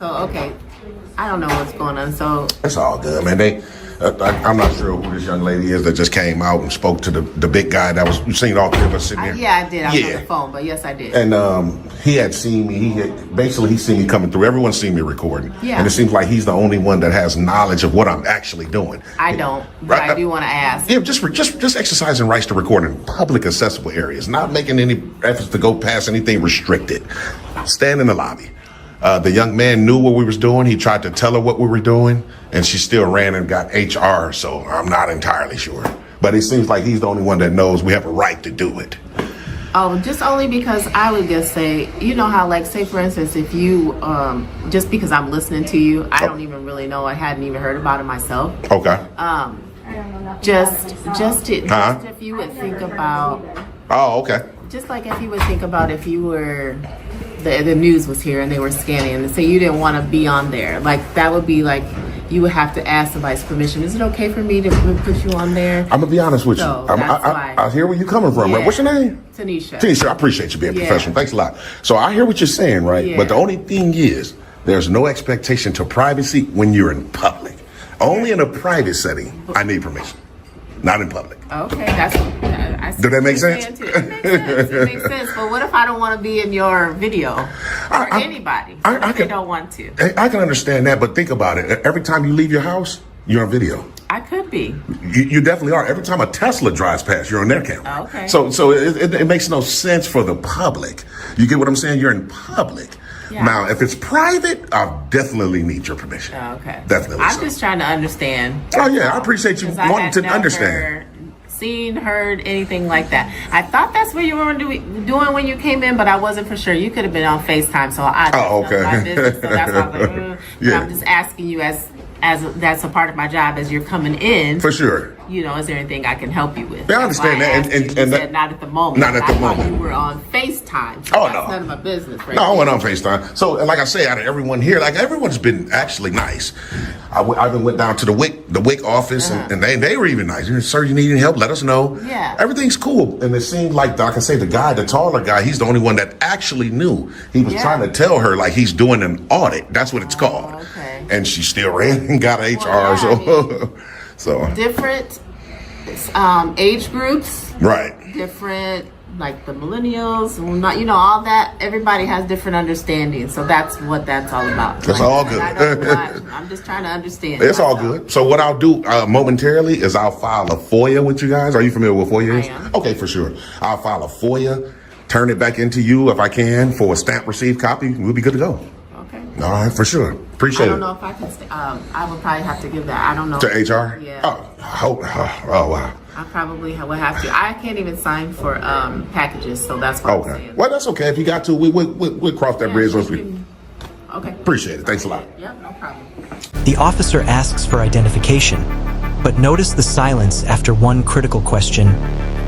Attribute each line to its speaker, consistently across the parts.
Speaker 1: So, okay, I don't know what's going on. So
Speaker 2: It's all good, man. I'm not sure who this young lady is that just came out and spoke to the big guy that was, you seen all three of us sitting there?
Speaker 1: yeah, I did. I was on the phone, but yes, I did.
Speaker 2: And he had seen me. He seen me coming through. Everyone's seen me recording.
Speaker 1: Yeah.
Speaker 2: And it seems like he's the only one that has knowledge of what I'm actually doing.
Speaker 1: I don't, but
Speaker 2: Right.
Speaker 1: I do want to ask.
Speaker 2: Yeah, just exercising rights to record in public accessible areas, not making any efforts to go past anything restricted. Stand in the lobby. The young man knew what we was doing. He tried to tell her what we were doing, and she still ran and got HR, so I'm not entirely sure. But it seems like he's the only one that knows we have a right to do it.
Speaker 1: Oh, just only because I would just say, you know how, like, say for instance, if you, just because I'm listening to you, I don't even really know. I hadn't even heard about it myself.
Speaker 2: Okay.
Speaker 1: Just if you would think about,
Speaker 2: Oh, okay.
Speaker 1: just like if you would think about if you were, the news was here and they were scanning and say you didn't want to be on there, like that would be like you would have to ask somebody's permission. Is it okay for me to put you on there?
Speaker 2: I'm gonna be honest with
Speaker 1: So,
Speaker 2: you.
Speaker 1: that's why.
Speaker 2: I hear where you're coming from.
Speaker 1: Yeah.
Speaker 2: Right? What's your name?
Speaker 1: Tanisha.
Speaker 2: Tanisha, I appreciate you being
Speaker 1: Yeah.
Speaker 2: professional. Thanks a lot. So I hear what you're saying, right?
Speaker 1: Yeah.
Speaker 2: But the only thing is, there's no expectation to privacy when you're in public. Only in a private setting, I need permission. Not in public.
Speaker 1: Okay, that's. I see
Speaker 2: Does that
Speaker 1: what
Speaker 2: make
Speaker 1: you're
Speaker 2: sense?
Speaker 1: saying, too. It makes sense. It makes sense. But what if I don't want to be in your video, or anybody?
Speaker 2: I
Speaker 1: If they
Speaker 2: can-
Speaker 1: don't want to.
Speaker 2: I can understand that, but think about it. Every time you leave your house, you're on video.
Speaker 1: I could be.
Speaker 2: You definitely are. Every time a Tesla drives past, you're on their camera.
Speaker 1: Okay.
Speaker 2: So it makes no sense for the public. You get what I'm saying? You're in public.
Speaker 1: Yeah.
Speaker 2: Now, if it's private, I'll definitely need your permission.
Speaker 1: Okay.
Speaker 2: Definitely.
Speaker 1: I'm
Speaker 2: so.
Speaker 1: just trying to understand.
Speaker 2: Oh yeah, I appreciate you
Speaker 1: 'Cause I
Speaker 2: wanting
Speaker 1: had
Speaker 2: to
Speaker 1: never
Speaker 2: understand.
Speaker 1: seen, heard anything like that. I thought that's what you were doing when you came in, but I wasn't for sure. You could have been on FaceTime, so I
Speaker 2: Oh,
Speaker 1: didn't know my
Speaker 2: okay.
Speaker 1: business. So that's why I was like, But
Speaker 2: Yeah.
Speaker 1: I'm just asking you as that's a part of my job as you're coming in.
Speaker 2: For sure.
Speaker 1: You know, is there anything I can help you with?
Speaker 2: Yeah, I
Speaker 1: That's why
Speaker 2: understand that,
Speaker 1: asked
Speaker 2: and
Speaker 1: you. You
Speaker 2: that-
Speaker 1: said not at the moment.
Speaker 2: Not at the
Speaker 1: I thought
Speaker 2: moment.
Speaker 1: you were on FaceTime. So
Speaker 2: Oh,
Speaker 1: that's
Speaker 2: no.
Speaker 1: none of my business, right?
Speaker 2: No, I went on FaceTime. So, like I say, out of everyone here, like everyone's been actually nice. I even went down to the WIC office, and they were even nice. Sir, you need any help? Let us know.
Speaker 1: Yeah.
Speaker 2: Everything's cool. And it seemed like, I can say, the taller guy, he's the only one that actually knew. He was
Speaker 1: Yeah.
Speaker 2: trying to tell her, like, he's doing an audit. That's what it's called.
Speaker 1: Okay.
Speaker 2: And she still ran and got HR.
Speaker 1: Well, yeah,
Speaker 2: So,
Speaker 1: Different age groups.
Speaker 2: right.
Speaker 1: Different, like the millennials, not, you know, all that. Everybody has different understandings, so that's what that's all about.
Speaker 2: That's all good.
Speaker 1: I don't know why. I'm just trying to understand.
Speaker 2: It's all
Speaker 1: myself.
Speaker 2: good. So what I'll do momentarily is I'll file a FOIA with you guys. Are you familiar with FOIA is?
Speaker 1: I am.
Speaker 2: Okay, for sure. I'll file a FOIA, turn it back into you if I can for a stamp received copy. We'll be good to go.
Speaker 1: Okay.
Speaker 2: All right, for sure. Appreciate
Speaker 1: I
Speaker 2: it.
Speaker 1: don't know if I can. I would probably have to give that. I don't know.
Speaker 2: To HR?
Speaker 1: Yeah.
Speaker 2: Oh, wow.
Speaker 1: I probably would have to. I can't even sign for packages, so that's what I'm
Speaker 2: Okay.
Speaker 1: saying.
Speaker 2: Well, that's okay. If you got to, we'll cross that bridge once we.
Speaker 1: Okay.
Speaker 2: Appreciate it. Thanks a lot.
Speaker 1: Yep, no problem.
Speaker 3: The officer asks for identification, but notice the silence after one critical question.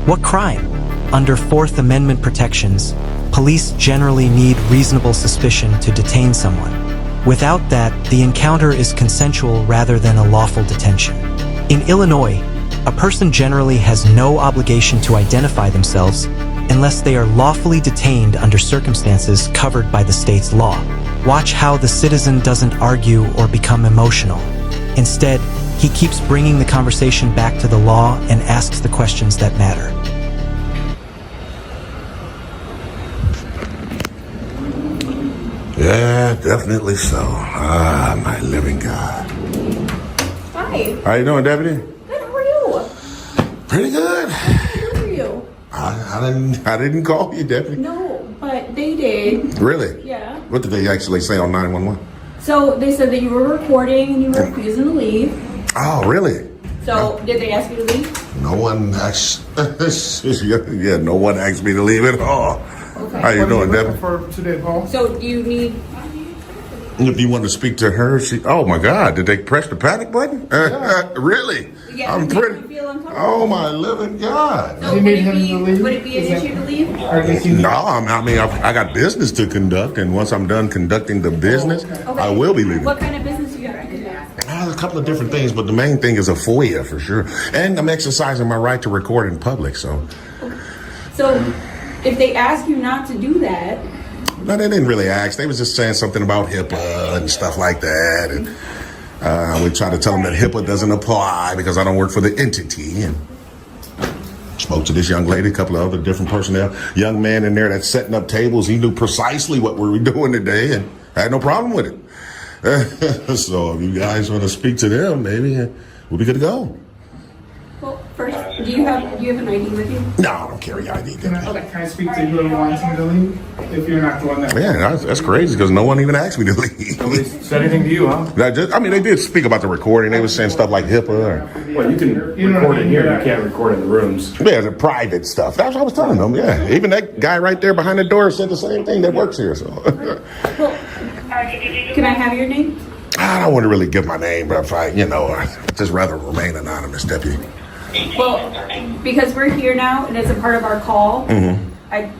Speaker 3: What crime? Under Fourth Amendment protections, police generally need reasonable suspicion to detain someone. Without that, the encounter is consensual rather than a lawful detention. In Illinois, a person generally has no obligation to identify themselves unless they are lawfully detained under circumstances covered by the state's law. Watch how the citizen doesn't argue or become emotional. Instead, he keeps bringing the conversation back to the law and asks the questions that matter.
Speaker 2: Yeah, definitely so. Ah, my living God.
Speaker 4: Hi.
Speaker 2: How you doing, Deputy?
Speaker 4: Good. How are you?
Speaker 2: Pretty good.
Speaker 4: How are you?
Speaker 2: I didn't call you, Deputy.
Speaker 4: No, but they did.
Speaker 2: Really?
Speaker 4: Yeah.
Speaker 2: What did they actually say on 911?
Speaker 4: So they said that you were recording and you were refusing to leave.
Speaker 2: Oh, really?
Speaker 4: So did they ask you to leave?
Speaker 2: No one asked. Yeah, no one asked me to leave at all.
Speaker 4: Okay.
Speaker 2: How you
Speaker 5: What are
Speaker 2: doing,
Speaker 5: looking
Speaker 2: Debbie?
Speaker 5: for today, Paul?
Speaker 4: So do you need?
Speaker 2: If you want to speak to her, oh my God, did they press the panic button? Really?
Speaker 4: Yeah,
Speaker 2: I'm
Speaker 4: does it make
Speaker 2: pretty.
Speaker 4: you feel uncomfortable?
Speaker 2: Oh my living God.
Speaker 4: So
Speaker 5: You
Speaker 4: would
Speaker 5: need
Speaker 4: it
Speaker 5: him
Speaker 4: be?
Speaker 5: to leave?
Speaker 4: Would it be an
Speaker 5: Is that-
Speaker 4: issue to leave?
Speaker 5: Or does he
Speaker 2: No, I mean, I got business to conduct, and once I'm done conducting the business,
Speaker 4: Okay.
Speaker 2: I will be leaving.
Speaker 4: What kind of business you got?
Speaker 2: A couple of different things, but the main thing is a FOIA for sure. And I'm exercising my right to record in public, so.
Speaker 4: So if they ask you not to do that,
Speaker 2: No, they didn't really ask. They was just saying something about HIPAA and stuff like that. And we tried to tell them that HIPAA doesn't apply because I don't work for the entity. And spoke to this young lady, a couple of other different personnel. Young man in there that's setting up tables. He knew precisely what we were doing today and had no problem with it. So if you guys want to speak to them, maybe we'll be good to go.
Speaker 4: Well, first, do you have an ID with you?
Speaker 2: No, I don't carry ID.
Speaker 5: Can I speak to whoever wants me to leave? If you're not the one that...
Speaker 2: Yeah, that's crazy because no one even asked me to leave.
Speaker 5: Nobody said anything to you, huh?
Speaker 2: They did speak about the recording. They were saying stuff like HIPAA. Or,
Speaker 6: Well, you can record in here. You can't record in the rooms.
Speaker 2: yeah, the private stuff. That's what I was telling them. Yeah, even that guy right there behind the door said the same thing that works here. So
Speaker 4: Well, can I have your name?
Speaker 2: I don't want to really give my name, but if I'd just rather remain anonymous, deputy.
Speaker 4: Well, because we're here now and it's a part of our call, I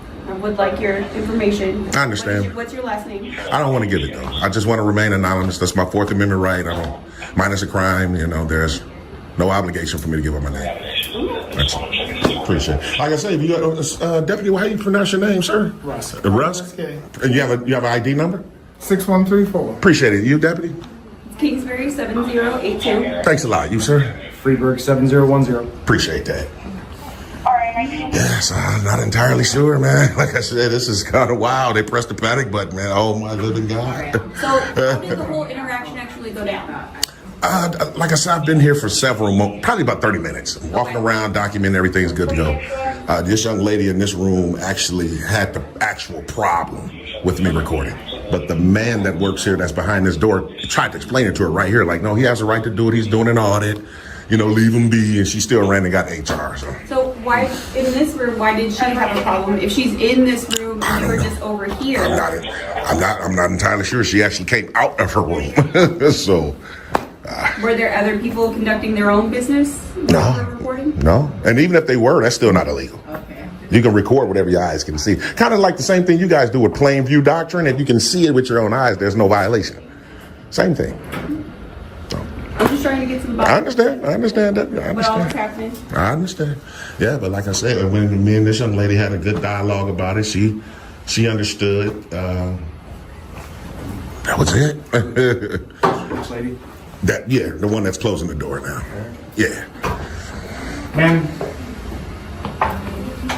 Speaker 4: would like your information.
Speaker 2: I understand.
Speaker 4: What's your last name?
Speaker 2: I don't want to give it though. I just want to remain anonymous. That's my Fourth Amendment right. Minus a crime. There's no obligation for me to give up my name. That's all. Appreciate it. Like I said, if you deputy, how do you pronounce your name, sir?
Speaker 5: Russ.
Speaker 2: Russ. And you have an ID number?
Speaker 5: 6134.
Speaker 2: Appreciate it. You, deputy?
Speaker 4: Kingsbury 7082.
Speaker 2: Thanks a lot. You, sir?
Speaker 6: Freeburg 7010.
Speaker 2: Appreciate that. Yes, I'm not entirely sure, man. Like I said, this is kind of wild. They pressed the panic button, man. Oh, my living God.
Speaker 4: So how did the whole interaction actually go down?
Speaker 2: Like I said, I've been here for several months, probably about 30 minutes. I'm walking around, documenting everything's good to go. This young lady in this room actually had the actual problem with me recording. But the man that works here that's behind this door tried to explain it to her right here. Like, no, he has a right to do it. He's doing an audit. Leave him be. And she still ran and got HR.
Speaker 4: So why, in this room, why did she have a problem? If she's in this room and you were just over here.
Speaker 2: I'm not entirely sure. She actually came out of her room. So.
Speaker 4: Were there other people conducting their own business?
Speaker 2: No.
Speaker 4: Recording?
Speaker 2: No. And even if they were, that's still not illegal. Okay. You can record whatever your eyes can see. Kind of like the same thing you guys do with plain view doctrine. If you can see it with your own eyes, there's no violation. Same thing. So.
Speaker 4: I'm just trying to get some.
Speaker 2: I understand that.
Speaker 4: What all is happening?
Speaker 2: I understand. Yeah, but like I said, when me and this young lady had a good dialogue about it, she understood. That was it.
Speaker 6: This lady?
Speaker 2: The one that's closing the door now. Yeah.
Speaker 6: Ma'am.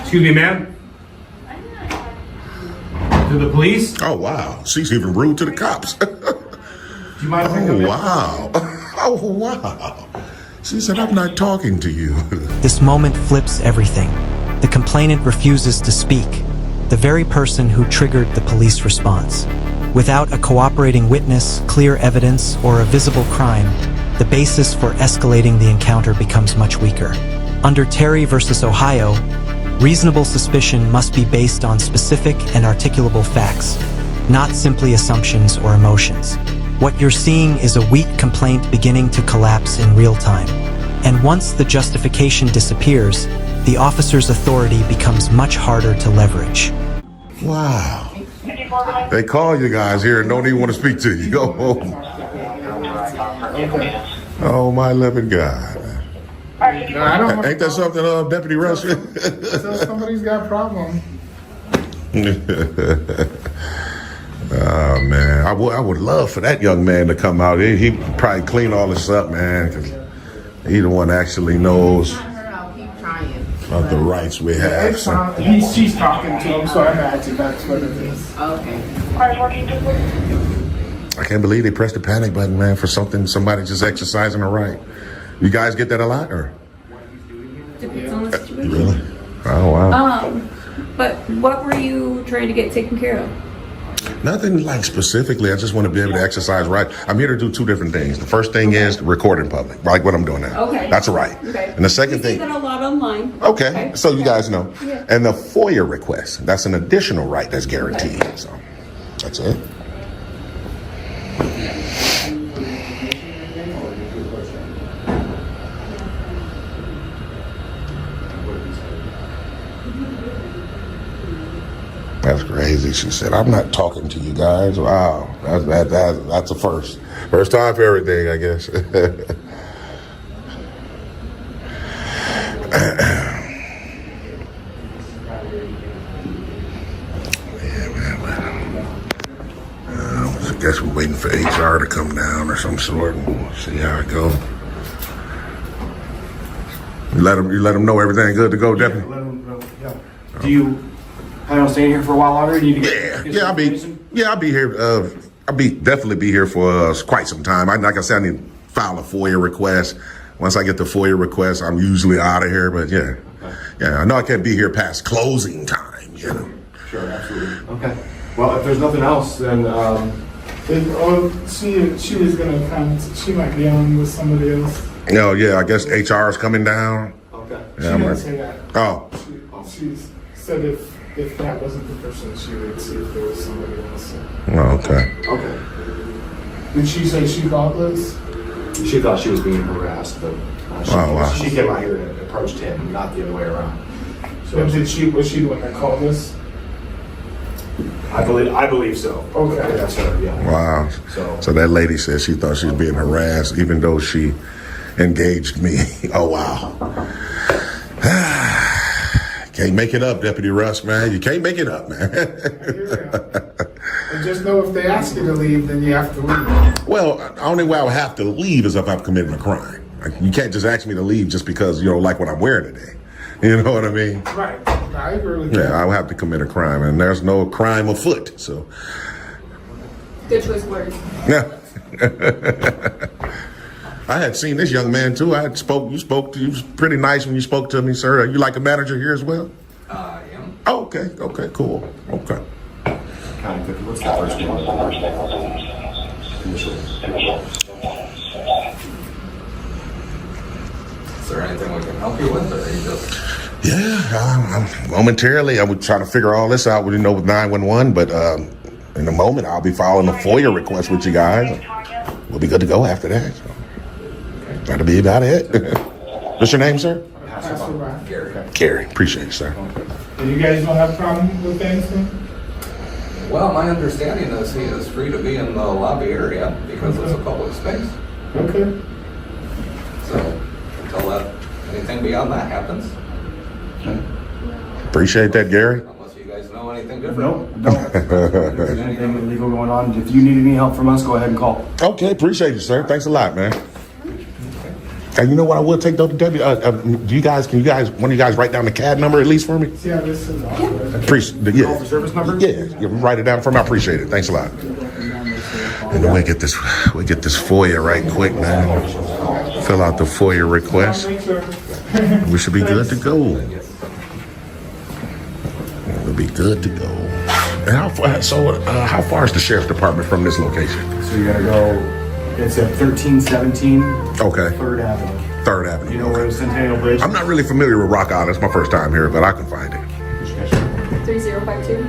Speaker 6: Excuse me, ma'am. To the police?
Speaker 2: Oh, wow. She's even rude to the cops.
Speaker 6: Do you mind if I come in?
Speaker 2: Wow. Oh, wow. She said, I'm not talking to you.
Speaker 3: This moment flips everything. The complainant refuses to speak, the very person who triggered the police response. Without a cooperating witness, clear evidence, or a visible crime, the basis for escalating the encounter becomes much weaker. Under Terry versus Ohio, reasonable suspicion must be based on specific and articulable facts, not simply assumptions or emotions. What you're seeing is a weak complaint beginning to collapse in real time. And once the justification disappears, the officer's authority becomes much harder to leverage.
Speaker 2: Wow. They call you guys here and don't even want to speak to you. Oh, my living God.
Speaker 5: No, I don't
Speaker 2: Ain't that something, Deputy Rush?
Speaker 5: So somebody's got a problem.
Speaker 2: Oh, man. I would love for that young man to come out. He'd probably clean all this up, man, because he's the one that actually knows
Speaker 1: I'll keep trying.
Speaker 2: of the rights we have.
Speaker 5: It's fine. She's talking to him, so I imagine that's what it is.
Speaker 1: Okay.
Speaker 2: I can't believe they pressed the panic button, man, for somebody just exercising a right. You guys get that a lot, or?
Speaker 4: Depends on the situation.
Speaker 2: Really? Oh, wow.
Speaker 4: But what were you trying to get taken care of?
Speaker 2: Nothing like specifically. I just want to be able to exercise right. I'm here to do two different things. The first thing is record in public, like what I'm doing now.
Speaker 4: Okay.
Speaker 2: That's a right.
Speaker 4: Okay.
Speaker 2: And the second
Speaker 4: You
Speaker 2: thing.
Speaker 4: see that a lot online.
Speaker 2: Okay. So you guys know.
Speaker 4: Yeah.
Speaker 2: And the FOIA request, that's an additional right that's guaranteed.
Speaker 4: Okay.
Speaker 2: So that's it. That's crazy. She said, I'm not talking to you guys. Wow. That's a first. First time for everything, I guess. Yeah, man. guess we're waiting for HR to come down or some sort and see how it goes. You let them know everything good to go, Deputy?
Speaker 7: Let them know, yeah. Do you plan on staying here for a while longer? You need to get
Speaker 2: I'll be here. Definitely be here for quite some time. Like I said, I need to file a FOIA request. Once I get the FOIA request, I'm usually out of here. But yeah, I know I can't be here past closing time. You know.
Speaker 7: Sure, absolutely. Okay. Well, if there's nothing else, then
Speaker 5: she was gonna come. She might be on with somebody else.
Speaker 2: No, yeah, I guess HR is coming down.
Speaker 7: okay.
Speaker 5: She
Speaker 2: Yeah,
Speaker 5: didn't say that.
Speaker 2: Oh,
Speaker 5: She said if that wasn't the person, she would see if there was somebody else.
Speaker 2: okay.
Speaker 7: Okay.
Speaker 5: Did she say she thought this?
Speaker 7: She thought she was being harassed, but
Speaker 2: Wow.
Speaker 7: she came out here and approached him, not the other way around. So
Speaker 5: Was she the one that called us?
Speaker 7: I believe so.
Speaker 5: Okay.
Speaker 7: That's her. Yeah.
Speaker 2: Wow. So that lady said she thought she was being harassed, even though she engaged me. Oh wow. Can't make it up, Deputy Russ, man. You can't make it up, man.
Speaker 5: And just know if they ask you to leave, then you have to leave.
Speaker 2: Well, the only way I would have to leave is if I'm committing a crime. Like, you can't just ask me to leave just because you don't like what I'm wearing today. You know what I mean?
Speaker 5: Right. I agree with you.
Speaker 2: Yeah, I would have to commit a crime, and there's no crime afoot. So,
Speaker 4: Good choice of words.
Speaker 2: yeah. I had seen this young man too. You was pretty nice when you spoke to me, sir. Are you like a manager here as well?
Speaker 8: I am.
Speaker 2: Oh, okay, cool. Okay.
Speaker 7: County 50. What's the first one? Initial.
Speaker 8: Is there anything we can help you with, or are you just...
Speaker 2: Yeah, momentarily, I would try to figure all this out with 911, but in a moment, I'll be filing a FOIA request with you guys. We'll be good to go after that. So. That'll be about it. What's your name, sir? Gary. Appreciate it, sir.
Speaker 5: And you guys don't have a problem with anything?
Speaker 8: Well, my understanding is he is free to be in the lobby area because it's a public space.
Speaker 5: Okay.
Speaker 8: So, until anything beyond that happens,
Speaker 2: Appreciate that, Gary.
Speaker 8: unless you guys know anything different.
Speaker 7: Nope. If there's anything illegal going on, if you need any help from us, go ahead and call.
Speaker 2: Okay, appreciate you, sir. Thanks a lot, man. And you know what I will take though, Debbie? Can one of you guys write down the CAD number at least for me?
Speaker 5: Yeah, this is all.
Speaker 2: Appreciate
Speaker 7: Call for service number?
Speaker 2: Yeah, write it down for me. I appreciate it. Thanks a lot. And then we get this FOIA right quick, man. Fill out the FOIA request. We should be good to go. We'll be good to go. And how far is the sheriff's department from this location?
Speaker 7: So you gotta go, it's at 1317
Speaker 2: Okay,
Speaker 7: 3rd Avenue.
Speaker 2: 3rd Avenue.
Speaker 7: You know where the Centennial Bridge is?
Speaker 2: I'm not really familiar with Rock Island. It's my first time here, but I can find it.
Speaker 4: 3052.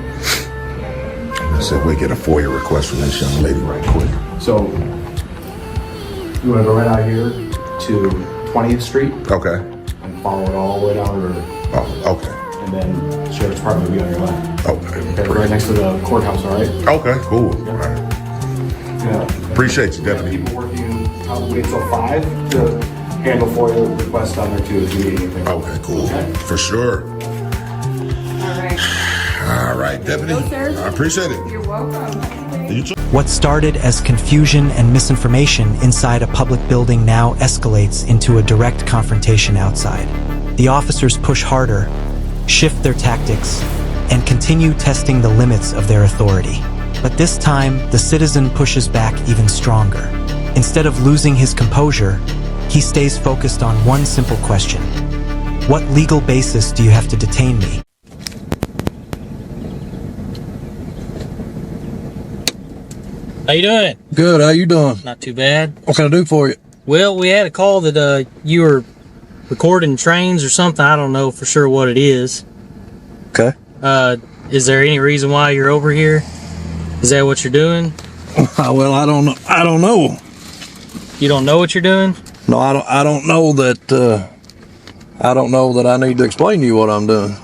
Speaker 2: Let's see if we get a FOIA request from this young lady right quick.
Speaker 7: So you wanna go right out here to 20th Street
Speaker 2: Okay.
Speaker 7: and follow it all the way down the river.
Speaker 2: Oh, okay.
Speaker 7: And then Sheriff's Department will be on your left.
Speaker 2: Okay.
Speaker 7: Okay, right next to the courthouse, all right?
Speaker 2: Okay, cool. All right.
Speaker 7: Yeah.
Speaker 2: Appreciate you,
Speaker 7: We have
Speaker 2: Deputy.
Speaker 7: people working probably until 5 to handle FOIA requests on there too if you need anything.
Speaker 2: Okay, cool. For sure.
Speaker 4: All right.
Speaker 2: All right, Deputy.
Speaker 4: No, sir.
Speaker 2: I appreciate it.
Speaker 4: You're welcome.
Speaker 2: You too.
Speaker 3: What started as confusion and misinformation inside a public building now escalates into a direct confrontation outside. The officers push harder, shift their tactics, and continue testing the limits of their authority. But this time, the citizen pushes back even stronger. Instead of losing his composure, he stays focused on one simple question. What legal basis do you have to detain me?
Speaker 9: How you doing?
Speaker 10: Good, how you doing?
Speaker 9: Not too bad.
Speaker 10: What can I do for you?
Speaker 9: Well, we had a call that you were recording trains or something. I don't know for sure what it is.
Speaker 10: Okay.
Speaker 9: Is there any reason why you're over here? Is that what you're doing?
Speaker 10: Well, I don't know. I don't know.
Speaker 9: You don't know what you're doing?
Speaker 10: No, I don't know that. I don't know that I need to explain to you what I'm doing.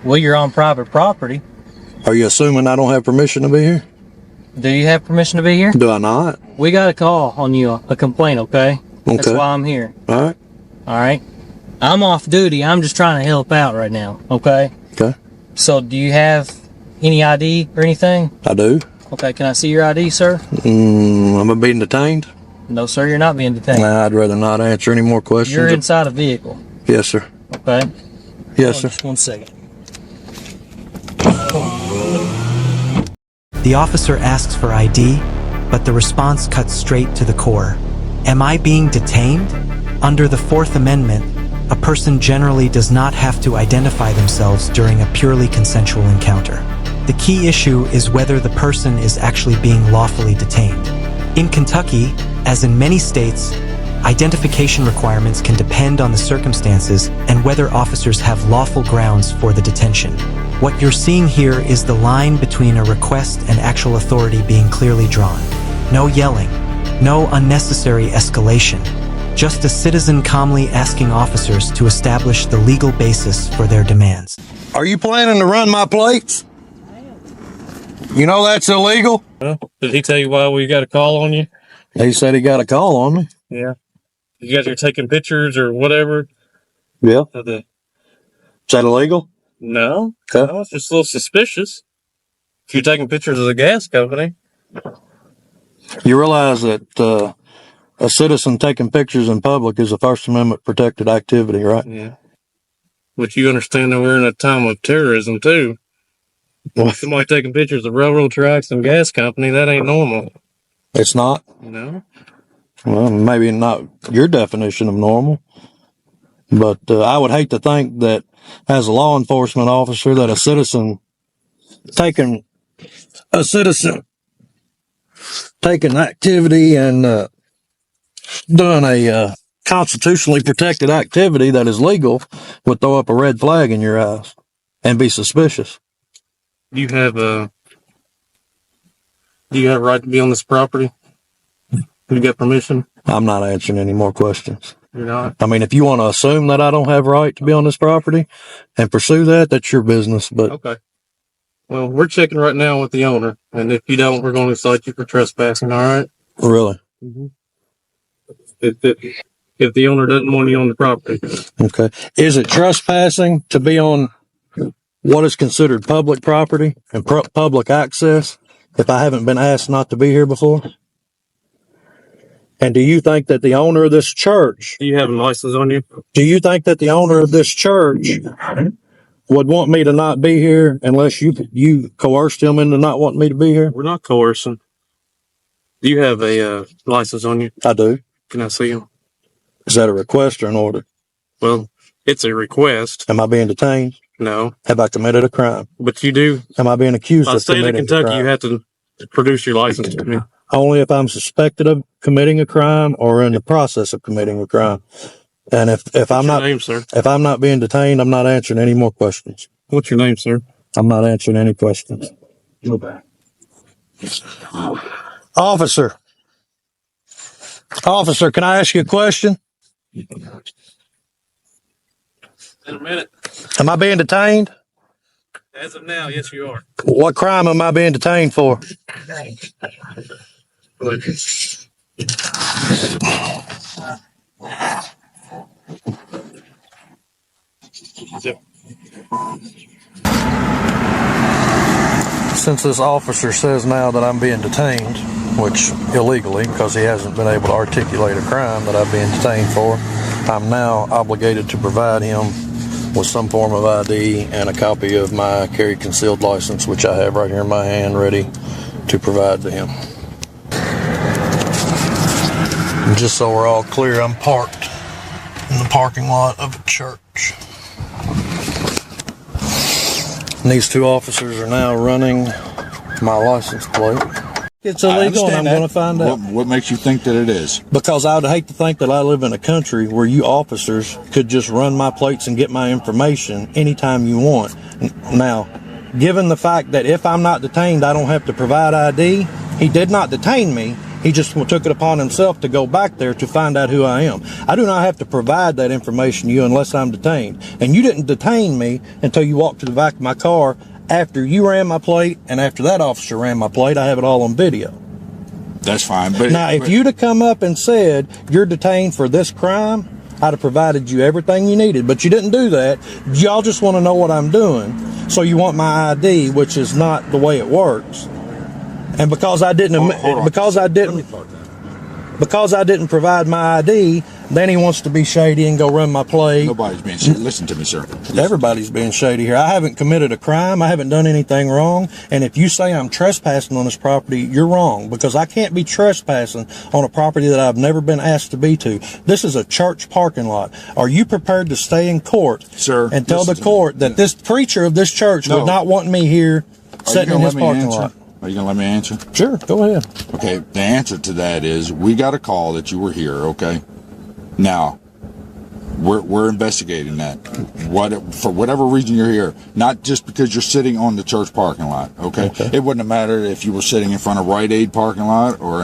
Speaker 9: Well, you're on private property.
Speaker 10: Are you assuming I don't have permission to be here?
Speaker 9: Do you have permission to be here?
Speaker 10: Do I not?
Speaker 9: We got a call on you, a complaint, okay? That's
Speaker 10: Okay.
Speaker 9: why I'm here.
Speaker 10: All right.
Speaker 9: All right? I'm off duty. I'm just trying to help out right now, okay?
Speaker 10: Okay.
Speaker 9: So do you have any ID or anything?
Speaker 10: I do.
Speaker 9: Okay, can I see your ID, sir?
Speaker 10: Am I being detained?
Speaker 9: No, sir, you're not being detained.
Speaker 10: Nah, I'd rather not answer any more questions.
Speaker 9: You're inside a vehicle.
Speaker 10: Yes, sir.
Speaker 9: Okay.
Speaker 10: Yes,
Speaker 9: Oh,
Speaker 10: sir.
Speaker 9: just 1 second.
Speaker 3: The officer asks for ID, but the response cuts straight to the core. Am I being detained? Under the Fourth Amendment, a person generally does not have to identify themselves during a purely consensual encounter. The key issue is whether the person is actually being lawfully detained. In Kentucky, as in many states, identification requirements can depend on the circumstances and whether officers have lawful grounds for the detention. What you're seeing here is the line between a request and actual authority being clearly drawn. No yelling, no unnecessary escalation, just a citizen calmly asking officers to establish the legal basis for their demands.
Speaker 10: Are you planning to run my plates? You know that's illegal?
Speaker 6: Did he tell you why we got a call on you?
Speaker 10: He said he got a call on me.
Speaker 6: Yeah. You guys are taking pictures or whatever?
Speaker 10: Yeah.
Speaker 6: Of the...
Speaker 10: Is that illegal?
Speaker 6: No.
Speaker 10: Okay.
Speaker 6: No, it's just a little suspicious. If you're taking pictures of the gas company.
Speaker 10: You realize that a citizen taking pictures in public is a First Amendment protected activity, right?
Speaker 6: Yeah. But you understand that we're in a time of terrorism, too.
Speaker 10: Well,
Speaker 6: Somebody taking pictures of railroad tracks and gas company, that ain't normal.
Speaker 10: it's not.
Speaker 6: No.
Speaker 10: Well, maybe not your definition of normal, but I would hate to think that as a law enforcement officer that a citizen taking activity and doing a constitutionally protected activity that is legal would throw up a red flag in your eyes and be suspicious.
Speaker 6: Do you have a right to be on this property? You got permission?
Speaker 10: I'm not answering any more questions.
Speaker 6: You're not?
Speaker 10: I mean, if you want to assume that I don't have a right to be on this property and pursue that, that's your business. But
Speaker 6: Okay. Well, we're checking right now with the owner, and if you don't, we're going to cite you for trespassing, all right?
Speaker 10: really,
Speaker 6: If the owner doesn't want you on the property.
Speaker 10: okay. Is it trespassing to be on what is considered public property and public access if I haven't been asked not to be here before? And do you think that the owner of this church,
Speaker 6: Do you have a license on you?
Speaker 10: do you think that the owner of this church would want me to not be here unless you coerced him into not wanting me to be here?
Speaker 6: We're not coercing. Do you have a license on you?
Speaker 10: I do.
Speaker 6: Can I see him?
Speaker 10: Is that a request or an order?
Speaker 6: Well, it's a request.
Speaker 10: Am I being detained?
Speaker 6: No.
Speaker 10: Have I committed a crime?
Speaker 6: But you do.
Speaker 10: Am I being accused
Speaker 6: By the
Speaker 10: of
Speaker 6: state of
Speaker 10: committing a
Speaker 6: Kentucky,
Speaker 10: crime?
Speaker 6: you have to produce your license to me.
Speaker 10: Only if I'm suspected of committing a crime or in the process of committing a crime. And if I'm
Speaker 6: What's your
Speaker 10: not
Speaker 6: name, sir?
Speaker 10: if I'm not being detained, I'm not answering any more questions.
Speaker 6: What's your name, sir?
Speaker 10: I'm not answering any questions.
Speaker 6: Go back.
Speaker 10: Officer, can I ask you a question?
Speaker 6: In a minute.
Speaker 10: Am I being detained?
Speaker 6: As of now, yes, you are.
Speaker 10: What crime am I being detained for? Since this officer says now that I'm being detained, which illegally, because he hasn't been able to articulate a crime that I'm being detained for, I'm now obligated to provide him with some form of ID and a copy of my carry concealed license, which I have right here in my hand, ready to provide to him. And just so we're all clear, I'm parked in the parking lot of a church. And these two officers are now running my license plate. It's illegal, and I'm going to find out.
Speaker 11: What makes you think that it is?
Speaker 10: Because I would hate to think that I live in a country where you officers could just run my plates and get my information anytime you want. Now, given the fact that if I'm not detained, I don't have to provide ID, he did not detain me. He just took it upon himself to go back there to find out who I am. I do not have to provide that information to you unless I'm detained. And you didn't detain me until you walked to the back of my car after you ran my plate and after that officer ran my plate. I have it all on video.
Speaker 11: That's fine. But
Speaker 10: now, if you'd have come up and said you're detained for this crime, I'd have provided you everything you needed. But you didn't do that. Y'all just want to know what I'm doing. So you want my ID, which is not the way it works. And because I didn't,
Speaker 11: Hold on.
Speaker 10: because I didn't provide my ID, then he wants to be shady and go run my plate.
Speaker 11: Nobody's being shady. Listen to me, sir.
Speaker 10: Everybody's being shady here. I haven't committed a crime. I haven't done anything wrong. And if you say I'm trespassing on this property, you're wrong, because I can't be trespassing on a property that I've never been asked to be to. This is a church parking lot. Are you prepared to stay in court,
Speaker 11: Sir,
Speaker 10: and tell the
Speaker 11: listen to me.
Speaker 10: court that this preacher of this church
Speaker 11: No.
Speaker 10: would not want me here sitting in his parking lot?
Speaker 11: Are you going to let me answer?
Speaker 10: Sure, go ahead.
Speaker 11: Okay, the answer to that is we got a call that you were here, okay? Now, we're investigating that. For whatever reason you're here, not just because you're sitting on the church parking lot, okay? It wouldn't have mattered if you were sitting in front of Rite Aid parking lot or